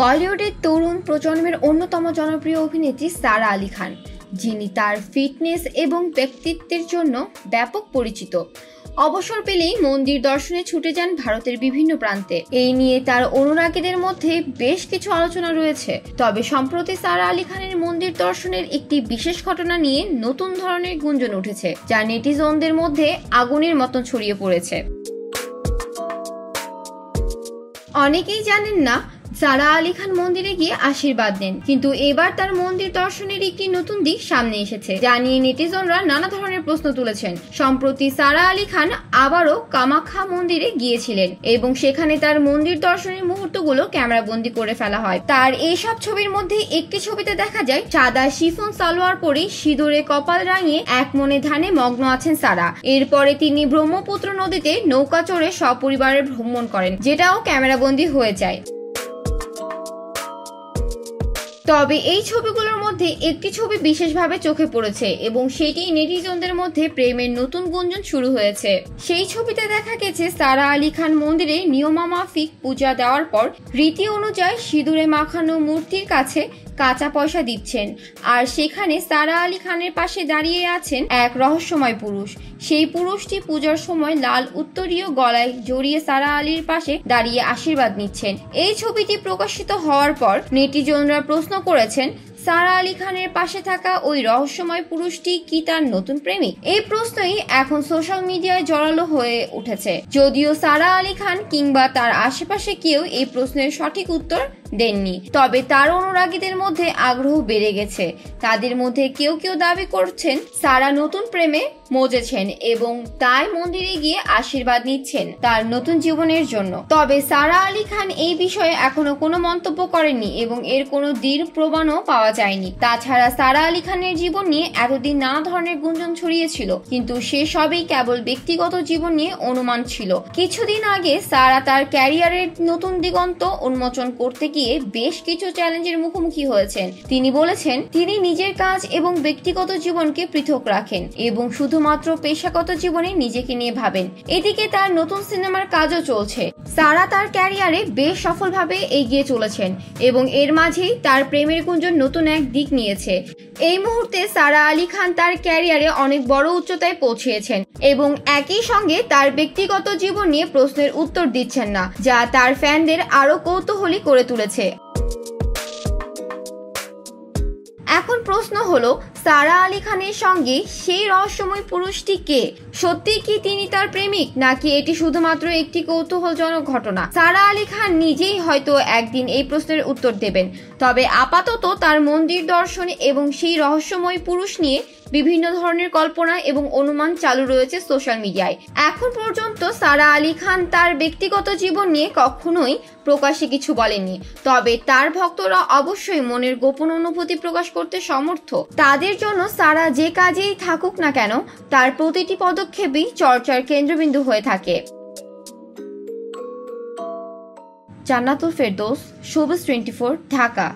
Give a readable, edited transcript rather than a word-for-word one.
বলিউডের তরুণ প্রজন্মের অন্যতম জনপ্রিয় অভিনেত্রী সারা আলি খান, যিনি তার ফিটনেস এবং ব্যক্তিত্বের জন্য ব্যাপক পরিচিত। অবসর পেলেই মন্দির দর্শনে ছুটে যান ভারতের বিভিন্ন প্রান্তে। এই নিয়ে তার অনুরাগীদের মধ্যে বেশ কিছু আলোচনা রয়েছে। তবে সম্প্রতি সারা আলি খানের মন্দির দর্শনের একটি বিশেষ ঘটনা নিয়ে নতুন ধরনের গুঞ্জন উঠেছে, যা নেটিজনদের মধ্যে আগুনের মতন ছড়িয়ে পড়েছে। অনেকেই জানেন না সারা আলি খান মন্দিরে গিয়ে আশীর্বাদ নেন, কিন্তু এবার তার মন্দির দর্শনের একটি নতুন দিক সামনে এসেছে, যা নিয়ে নেটিজনরা নানা ধরনের প্রশ্ন তুলেছেন। সম্প্রতি সারা আলি খান আবারও কামাখ্যা মন্দিরে গিয়েছিলেন এবং সেখানে তার মন্দির দর্শনের মুহূর্তগুলো ক্যামেরাবন্দি করে ফেলা হয়। তার এইসব ছবির মধ্যে একটি ছবিতে দেখা যায় সাদা শিফন সালোয়ার পরে সিঁদুরে কপাল রাঙিয়ে এক মনে ধ্যানে মগ্ন আছেন সারা। এরপরে তিনি ব্রহ্মপুত্র নদীতে নৌকা চড়ে সপরিবারে ভ্রমণ করেন, যেটাও ক্যামেরাবন্দি হয়ে যায়। তবে এই ছবিগুলোর মধ্যে একটি ছবি বিশেষভাবে চোখে পড়েছে এবং সেটি নেটিজনদের মধ্যে প্রেমের নতুন গুঞ্জন শুরু হয়েছে। সেই ছবিতে দেখা গেছে সারা আলি খান মন্দিরে নিয়মমাফিক পূজা দেওয়ার পর রীতি অনুযায়ী সিঁদুরে মাখানো মূর্তির কাছে কাঁচা পয়সা দিচ্ছেন, আর সেখানে সারা আলি খানের পাশে দাঁড়িয়ে আছেন এক রহস্যময় পুরুষ। সেই পুরুষটি পূজার সময় লাল উত্তরীয় গলায় জড়িয়ে সারা আলীর পাশে দাঁড়িয়ে আশীর্বাদ নিচ্ছেন। এই ছবিটি প্রকাশিত হওয়ার পর নেটিজনরা প্রশ্ন করেছেন, সারা আলি খানের পাশে থাকা ওই রহস্যময় পুরুষটি কি তার নতুন প্রেমিক? এই প্রশ্নই এখন সোশ্যাল মিডিয়ায় জোরালো হয়ে উঠেছে। যদিও সারা আলি খান কিংবা তার আশেপাশে কেউ এই প্রশ্নের সঠিক উত্তর দেননি, তবে তার অনুরাগীদের মধ্যে আগ্রহ বেড়ে গেছে। তাদের মধ্যে কেউ কেউ দাবি করছেন সারা নতুন প্রেমে মজেছেন এবং তাই মন্দিরে গিয়ে আশীর্বাদ নিচ্ছেন তার নতুন জীবনের জন্য। তবে সারা আলি খান এই বিষয়ে এখনো কোনো মন্তব্য করেননি এবং এর কোনো দৃঢ় প্রমাণও পাওয়া যায়নি। তাছাড়া সারা আলি খানের জীবন নিয়ে এতদিন নানা ধরনের গুঞ্জন ছড়িয়েছিল, কিন্তু সে সবই কেবল ব্যক্তিগত জীবন নিয়ে অনুমান ছিল। কিছুদিন আগে সারা তার ক্যারিয়ারের নতুন দিগন্ত উন্মোচন করতে গিয়ে বেশ কিছু চ্যালেঞ্জের মুখোমুখি হয়েছেন। তিনি বলেছেন তিনি নিজের কাজ এবং ব্যক্তিগত জীবনকে পৃথক রাখেন এবং শুধুমাত্র পেশাগত জীবনে নিজেকে নিয়ে ভাবেন। এদিকে তার নতুন সিনেমার কাজও চলছে। সারা তার ক্যারিয়ারে বেশ সফলভাবে এগিয়ে চলেছেন এবং এর মাঝেই তার প্রেমের গুঞ্জন নতুন এক দিক নিয়েছে। এই মুহূর্তে সারা আলি খান তার ক্যারিয়ারে অনেক বড় উচ্চতায় পৌঁছেছেন এবং একই সঙ্গে তার ব্যক্তিগত জীবন নিয়ে প্রশ্নের উত্তর দিচ্ছেন না, যা তার ফ্যানদের আরো কৌতূহলী করে তুলেছে। এখন প্রশ্ন হলো, সারা আলি খানের সঙ্গে সেই রহস্যময় পুরুষটি কে? সত্যি কি তিনি তার প্রেমিক, নাকি এটি শুধুমাত্র একটি কৌতূহলজনক ঘটনা? সারা আলি খান নিজেই হয়তো একদিন এই প্রশ্নের উত্তর দেবেন। তবে আপাতত তার মন্দির দর্শন এবং সেই রহস্যময় পুরুষ নিয়ে বিভিন্ন ধরনের কল্পনা এবং অনুমান চালু রয়েছে সোশ্যাল মিডিয়ায়। এখন পর্যন্ত সারা আলি খান তার ব্যক্তিগত জীবন নিয়ে কখনোই প্রকাশ্যে কিছু বলেননি, তবে তার ভক্তরা অবশ্যই মনের গোপন অনুভূতি প্রকাশ করতে সমর্থ। তাদের জন্য সারা যে কাজেই থাকুক না কেন, তার প্রতিটি পদক্ষেপই চর্চার কেন্দ্রবিন্দু হয়ে থাকে। জান্নাতুল ফেরদৌস, শোবিজ 24, ঢাকা।